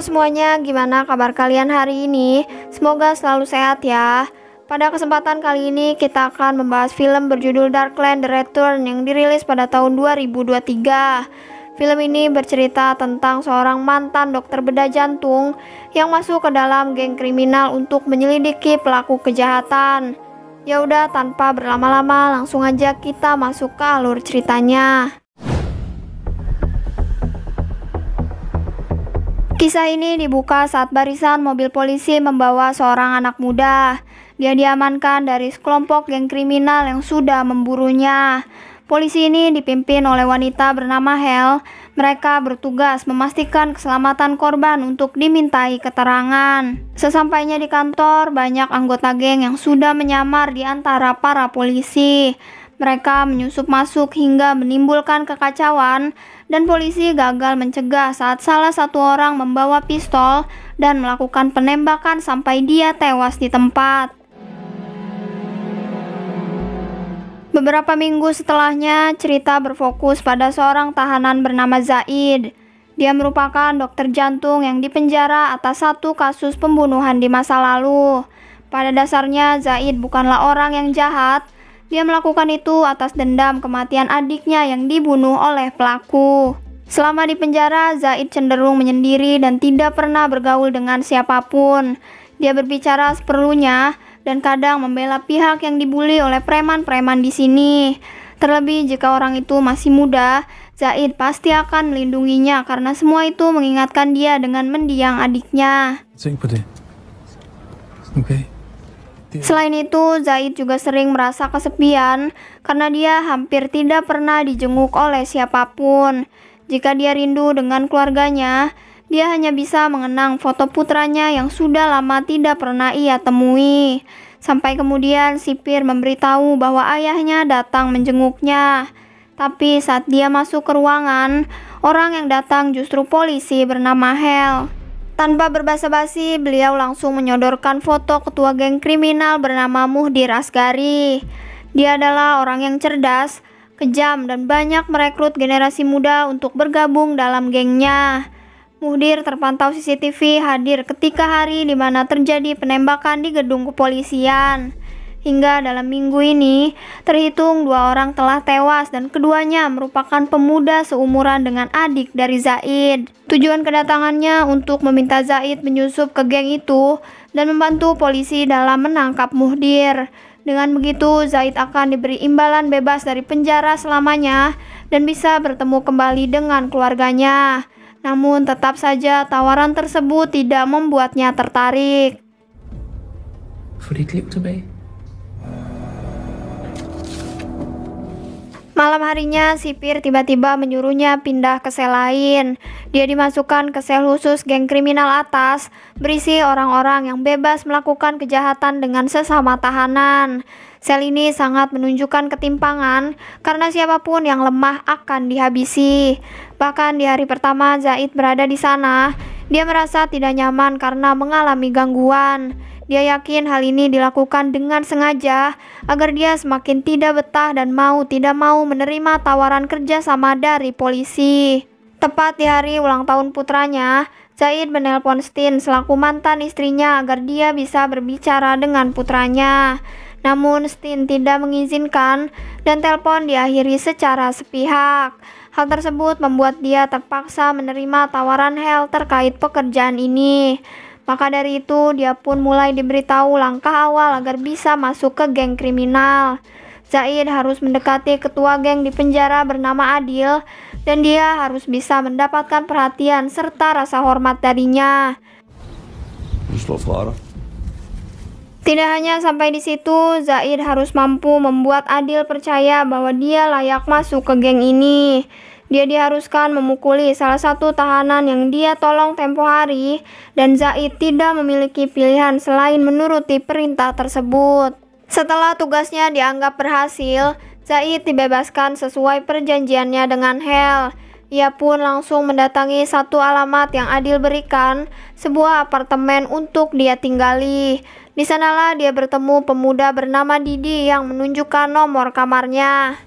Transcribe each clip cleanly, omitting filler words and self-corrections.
semuanya, gimana kabar kalian hari ini? Semoga selalu sehat ya. Pada kesempatan kali ini kita akan membahas film berjudul Darkland: The Return yang dirilis pada tahun 2023. Film ini bercerita tentang seorang mantan dokter bedah jantung yang masuk ke dalam geng kriminal untuk menyelidiki pelaku kejahatan. Ya udah, tanpa berlama-lama langsung aja kita masuk ke alur ceritanya. Kisah ini dibuka saat barisan mobil polisi membawa seorang anak muda. Dia diamankan dari sekelompok geng kriminal yang sudah memburunya. Polisi ini dipimpin oleh wanita bernama Hel. Mereka bertugas memastikan keselamatan korban untuk dimintai keterangan. Sesampainya di kantor, banyak anggota geng yang sudah menyamar di antara para polisi. Mereka menyusup masuk hingga menimbulkan kekacauan, dan polisi gagal mencegah saat salah satu orang membawa pistol dan melakukan penembakan sampai dia tewas di tempat. Beberapa minggu setelahnya, cerita berfokus pada seorang tahanan bernama Zaid. Dia merupakan dokter jantung yang dipenjara atas satu kasus pembunuhan di masa lalu. Pada dasarnya, Zaid bukanlah orang yang jahat. Dia melakukan itu atas dendam kematian adiknya yang dibunuh oleh pelaku. Selama di penjara, Zaid cenderung menyendiri dan tidak pernah bergaul dengan siapapun. Dia berbicara seperlunya dan kadang membela pihak yang dibully oleh preman-preman di sini. Terlebih jika orang itu masih muda, Zaid pasti akan melindunginya karena semua itu mengingatkan dia dengan mendiang adiknya. Selain itu, Zaid juga sering merasa kesepian karena dia hampir tidak pernah dijenguk oleh siapapun. Jika dia rindu dengan keluarganya, dia hanya bisa mengenang foto putranya yang sudah lama tidak pernah ia temui. Sampai kemudian sipir memberitahu bahwa ayahnya datang menjenguknya. Tapi saat dia masuk ke ruangan, orang yang datang justru polisi bernama Hel. Tanpa berbasa-basi, beliau langsung menyodorkan foto ketua geng kriminal bernama Muhdir Asgari. Dia adalah orang yang cerdas, kejam, dan banyak merekrut generasi muda untuk bergabung dalam gengnya. Muhdir terpantau CCTV hadir ketika hari di mana terjadi penembakan di gedung kepolisian. Hingga dalam minggu ini, terhitung 2 orang telah tewas dan keduanya merupakan pemuda seumuran dengan adik dari Zaid. Tujuan kedatangannya untuk meminta Zaid menyusup ke geng itu dan membantu polisi dalam menangkap Muhdir. Dengan begitu, Zaid akan diberi imbalan bebas dari penjara selamanya dan bisa bertemu kembali dengan keluarganya. Namun tetap saja tawaran tersebut tidak membuatnya tertarik. Malam harinya, sipir tiba-tiba menyuruhnya pindah ke sel lain. Dia dimasukkan ke sel khusus geng kriminal atas, berisi orang-orang yang bebas melakukan kejahatan dengan sesama tahanan. Sel ini sangat menunjukkan ketimpangan, karena siapapun yang lemah akan dihabisi. Bahkan di hari pertama Zaid berada di sana, dia merasa tidak nyaman karena mengalami gangguan. Dia yakin hal ini dilakukan dengan sengaja agar dia semakin tidak betah dan mau tidak mau menerima tawaran kerja sama dari polisi. Tepat di hari ulang tahun putranya, Zaid menelpon Stin selaku mantan istrinya agar dia bisa berbicara dengan putranya. Namun Stin tidak mengizinkan dan telepon diakhiri secara sepihak. Hal tersebut membuat dia terpaksa menerima tawaran Hel terkait pekerjaan ini. Maka dari itu, dia pun mulai diberitahu langkah awal agar bisa masuk ke geng kriminal. Zaid harus mendekati ketua geng di penjara bernama Adil, dan dia harus bisa mendapatkan perhatian serta rasa hormat darinya. Tidak hanya sampai di situ, Zaid harus mampu membuat Adil percaya bahwa dia layak masuk ke geng ini. Dia diharuskan memukuli salah satu tahanan yang dia tolong tempo hari, dan Zaid tidak memiliki pilihan selain menuruti perintah tersebut. Setelah tugasnya dianggap berhasil, Zaid dibebaskan sesuai perjanjiannya dengan Hel. Ia pun langsung mendatangi satu alamat yang Adil berikan, sebuah apartemen untuk dia tinggali. Di sanalah dia bertemu pemuda bernama Didi yang menunjukkan nomor kamarnya.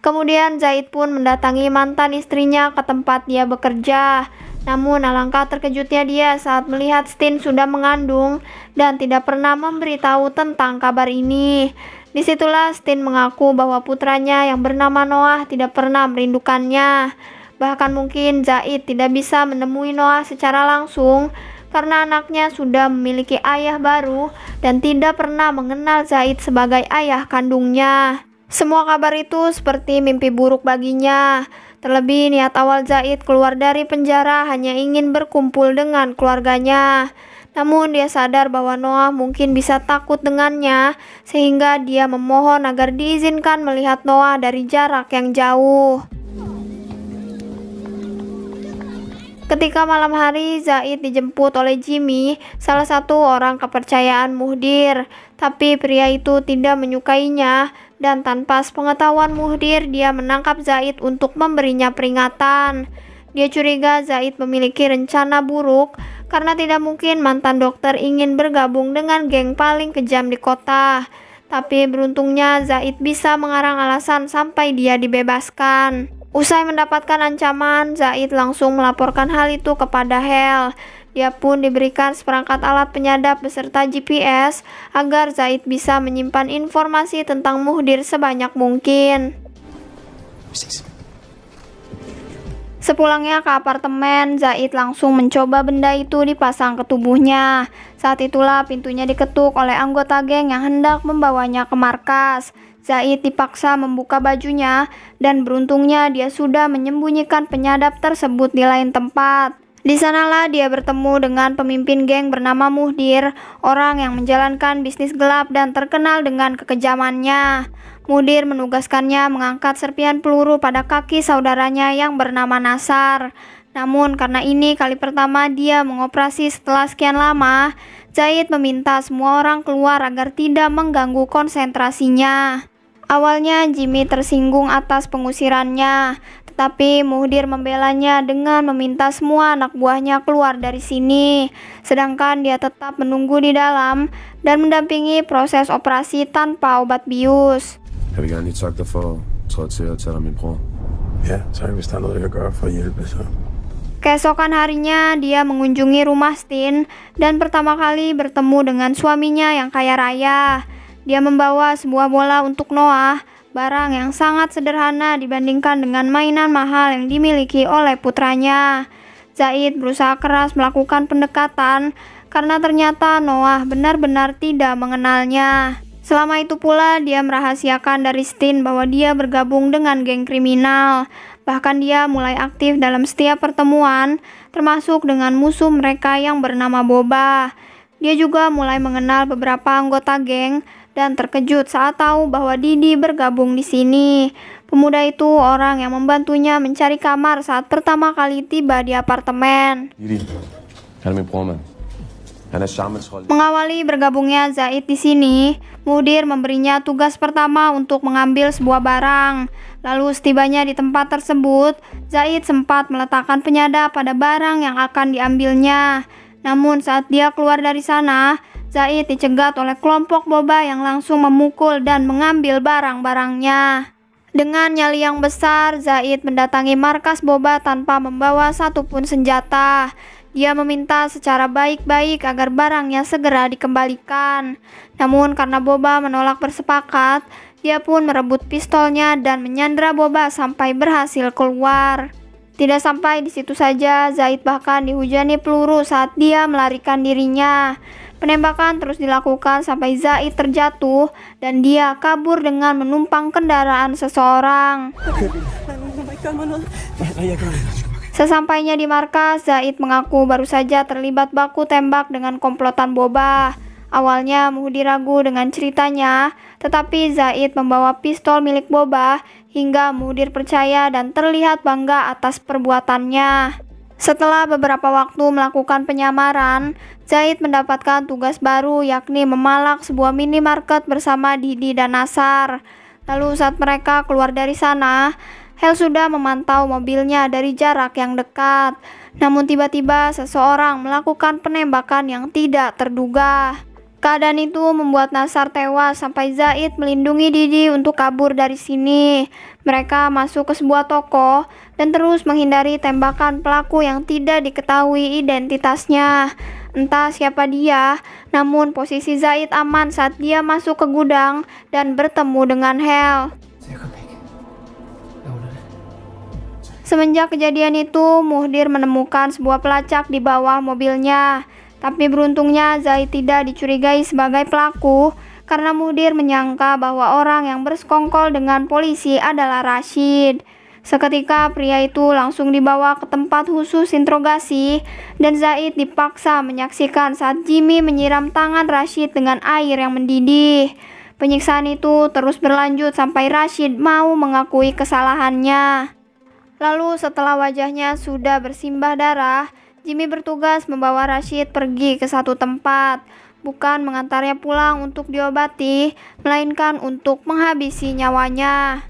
Kemudian Zaid pun mendatangi mantan istrinya ke tempat dia bekerja. Namun alangkah terkejutnya dia saat melihat Stin sudah mengandung dan tidak pernah memberitahu tentang kabar ini. Disitulah Stin mengaku bahwa putranya yang bernama Noah tidak pernah merindukannya. Bahkan mungkin Zaid tidak bisa menemui Noah secara langsung karena anaknya sudah memiliki ayah baru dan tidak pernah mengenal Zaid sebagai ayah kandungnya. Semua kabar itu seperti mimpi buruk baginya. Terlebih niat awal Zaid keluar dari penjara hanya ingin berkumpul dengan keluarganya. Namun dia sadar bahwa Noah mungkin bisa takut dengannya, sehingga dia memohon agar diizinkan melihat Noah dari jarak yang jauh. Ketika malam hari, Zaid dijemput oleh Jimmy, salah satu orang kepercayaan Muhdir. Tapi pria itu tidak menyukainya, dan tanpa sepengetahuan Muhdir, dia menangkap Zaid untuk memberinya peringatan. Dia curiga Zaid memiliki rencana buruk, karena tidak mungkin mantan dokter ingin bergabung dengan geng paling kejam di kota. Tapi beruntungnya Zaid bisa mengarang alasan sampai dia dibebaskan. Usai mendapatkan ancaman, Zaid langsung melaporkan hal itu kepada Hel. Dia pun diberikan seperangkat alat penyadap beserta GPS agar Zaid bisa menyimpan informasi tentang Muhdir sebanyak mungkin. Sepulangnya ke apartemen, Zaid langsung mencoba benda itu dipasang ke tubuhnya. Saat itulah pintunya diketuk oleh anggota geng yang hendak membawanya ke markas. Zaid dipaksa membuka bajunya dan beruntungnya dia sudah menyembunyikan penyadap tersebut di lain tempat. Di sanalah dia bertemu dengan pemimpin geng bernama Muhdir, orang yang menjalankan bisnis gelap dan terkenal dengan kekejamannya. Muhdir menugaskannya mengangkat serpihan peluru pada kaki saudaranya yang bernama Nasar. Namun karena ini kali pertama dia mengoperasi setelah sekian lama, Zaid meminta semua orang keluar agar tidak mengganggu konsentrasinya. Awalnya Jimmy tersinggung atas pengusirannya, tetapi Muhdir membelanya dengan meminta semua anak buahnya keluar dari sini, sedangkan dia tetap menunggu di dalam dan mendampingi proses operasi tanpa obat bius. Keesokan harinya dia mengunjungi rumah Stin dan pertama kali bertemu dengan suaminya yang kaya raya. Dia membawa sebuah bola untuk Noah, barang yang sangat sederhana dibandingkan dengan mainan mahal yang dimiliki oleh putranya. Zaid berusaha keras melakukan pendekatan karena ternyata Noah benar-benar tidak mengenalnya. Selama itu pula dia merahasiakan dari Stin bahwa dia bergabung dengan geng kriminal. Bahkan dia mulai aktif dalam setiap pertemuan, termasuk dengan musuh mereka yang bernama Boba. Dia juga mulai mengenal beberapa anggota geng dan terkejut saat tahu bahwa Didi bergabung di sini. Pemuda itu orang yang membantunya mencari kamar saat pertama kali tiba di apartemen. Mengawali bergabungnya Zaid di sini, Muhdir memberinya tugas pertama untuk mengambil sebuah barang. Lalu setibanya di tempat tersebut, Zaid sempat meletakkan penyadap pada barang yang akan diambilnya. Namun saat dia keluar dari sana, Zaid dicegat oleh kelompok Boba yang langsung memukul dan mengambil barang-barangnya. Dengan nyali yang besar, Zaid mendatangi markas Boba tanpa membawa satupun senjata. Dia meminta secara baik-baik agar barangnya segera dikembalikan. Namun karena Boba menolak bersepakat, dia pun merebut pistolnya dan menyandra Boba sampai berhasil keluar. Tidak sampai di situ saja, Zaid bahkan dihujani peluru saat dia melarikan dirinya. Penembakan terus dilakukan sampai Zaid terjatuh dan dia kabur dengan menumpang kendaraan seseorang. Sesampainya di markas, Zaid mengaku baru saja terlibat baku tembak dengan komplotan Boba. Awalnya Muhdir ragu dengan ceritanya, tetapi Zaid membawa pistol milik Boba hingga Muhdir percaya dan terlihat bangga atas perbuatannya. Setelah beberapa waktu melakukan penyamaran, Zaid mendapatkan tugas baru yakni memalak sebuah minimarket bersama Didi dan Nasar. Lalu saat mereka keluar dari sana, Hel sudah memantau mobilnya dari jarak yang dekat. Namun tiba-tiba seseorang melakukan penembakan yang tidak terduga. Keadaan itu membuat Nasar tewas sampai Zaid melindungi Didi untuk kabur dari sini. Mereka masuk ke sebuah toko dan terus menghindari tembakan pelaku yang tidak diketahui identitasnya. Entah siapa dia, namun posisi Zaid aman saat dia masuk ke gudang dan bertemu dengan Hel. Semenjak kejadian itu, Muhdir menemukan sebuah pelacak di bawah mobilnya. Tapi beruntungnya Zaid tidak dicurigai sebagai pelaku karena Muhdir menyangka bahwa orang yang bersekongkol dengan polisi adalah Rashid. Seketika pria itu langsung dibawa ke tempat khusus interogasi dan Zaid dipaksa menyaksikan saat Jimmy menyiram tangan Rashid dengan air yang mendidih. Penyiksaan itu terus berlanjut sampai Rashid mau mengakui kesalahannya. Lalu setelah wajahnya sudah bersimbah darah, Jimmy bertugas membawa Rashid pergi ke satu tempat, bukan mengantarnya pulang untuk diobati, melainkan untuk menghabisi nyawanya.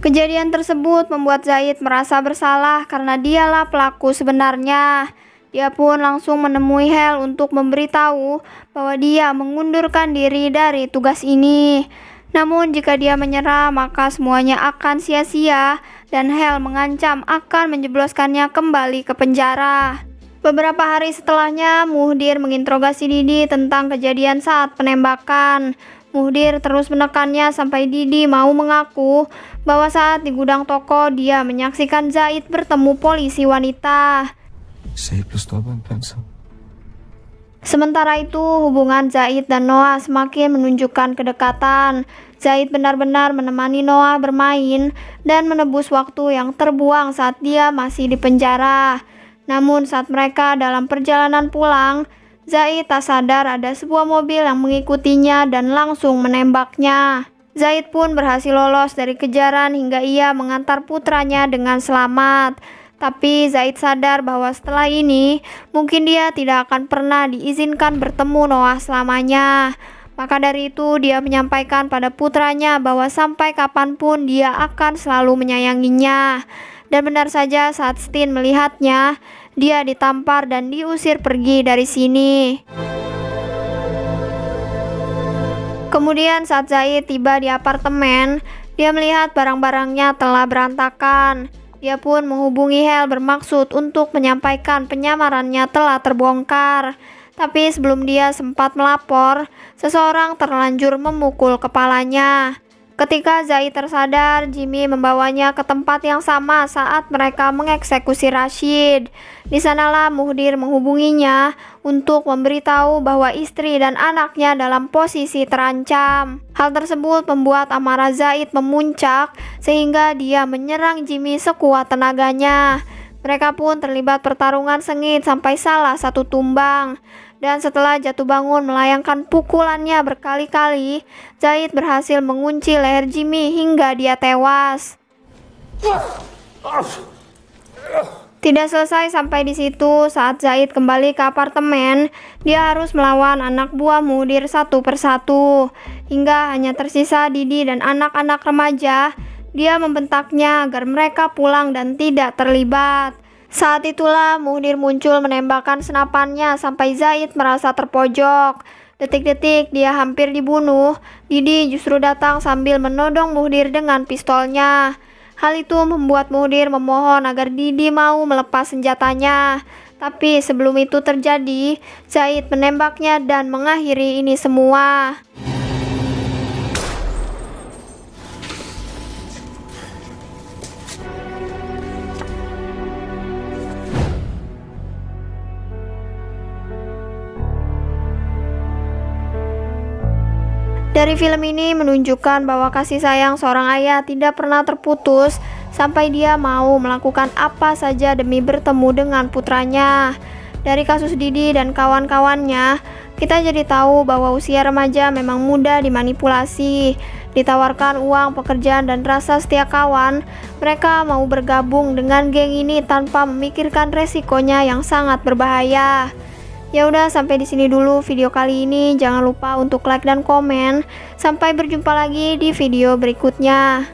Kejadian tersebut membuat Zaid merasa bersalah karena dialah pelaku sebenarnya. Dia pun langsung menemui Hel untuk memberitahu bahwa dia mengundurkan diri dari tugas ini. Namun jika dia menyerah maka semuanya akan sia-sia dan Hel mengancam akan menjebloskannya kembali ke penjara. Beberapa hari setelahnya, Muhdir menginterogasi Didi tentang kejadian saat penembakan. Muhdir terus menekannya sampai Didi mau mengaku bahwa saat di gudang toko dia menyaksikan Zaid bertemu polisi wanita. Sementara itu, hubungan Zaid dan Noah semakin menunjukkan kedekatan. Zaid benar-benar menemani Noah bermain dan menebus waktu yang terbuang saat dia masih di penjara. Namun saat mereka dalam perjalanan pulang, Zaid tak sadar ada sebuah mobil yang mengikutinya dan langsung menembaknya. Zaid pun berhasil lolos dari kejaran hingga ia mengantar putranya dengan selamat. Tapi Zaid sadar bahwa setelah ini mungkin dia tidak akan pernah diizinkan bertemu Noah selamanya. Maka dari itu dia menyampaikan pada putranya bahwa sampai kapanpun dia akan selalu menyayanginya. Dan benar saja saat Stin melihatnya, dia ditampar dan diusir pergi dari sini. Kemudian saat Zaid tiba di apartemen, dia melihat barang-barangnya telah berantakan. Dia pun menghubungi Hel bermaksud untuk menyampaikan penyamarannya telah terbongkar. Tapi sebelum dia sempat melapor, seseorang terlanjur memukul kepalanya. Ketika Zaid tersadar, Jimmy membawanya ke tempat yang sama saat mereka mengeksekusi Rashid. Di sanalah Muhdir menghubunginya untuk memberitahu bahwa istri dan anaknya dalam posisi terancam. Hal tersebut membuat amarah Zaid memuncak sehingga dia menyerang Jimmy sekuat tenaganya. Mereka pun terlibat pertarungan sengit sampai salah satu tumbang. Dan setelah jatuh bangun melayangkan pukulannya berkali-kali, Zaid berhasil mengunci leher Jimmy hingga dia tewas. Tidak selesai sampai di situ, saat Zaid kembali ke apartemen, dia harus melawan anak buah Muhdir satu persatu. Hingga hanya tersisa Didi dan anak-anak remaja, dia membentaknya agar mereka pulang dan tidak terlibat. Saat itulah Muhdir muncul menembakkan senapannya sampai Zaid merasa terpojok. Detik-detik dia hampir dibunuh, Didi justru datang sambil menodong Muhdir dengan pistolnya. Hal itu membuat Muhdir memohon agar Didi mau melepas senjatanya. Tapi sebelum itu terjadi, Zaid menembaknya dan mengakhiri ini semua. Dari film ini menunjukkan bahwa kasih sayang seorang ayah tidak pernah terputus sampai dia mau melakukan apa saja demi bertemu dengan putranya. Dari kasus Didi dan kawan-kawannya, kita jadi tahu bahwa usia remaja memang mudah dimanipulasi. Ditawarkan uang, pekerjaan, dan rasa setia kawan, mereka mau bergabung dengan geng ini tanpa memikirkan resikonya yang sangat berbahaya. Ya udah, sampai di sini dulu video kali ini. Jangan lupa untuk like dan komen. Sampai berjumpa lagi di video berikutnya.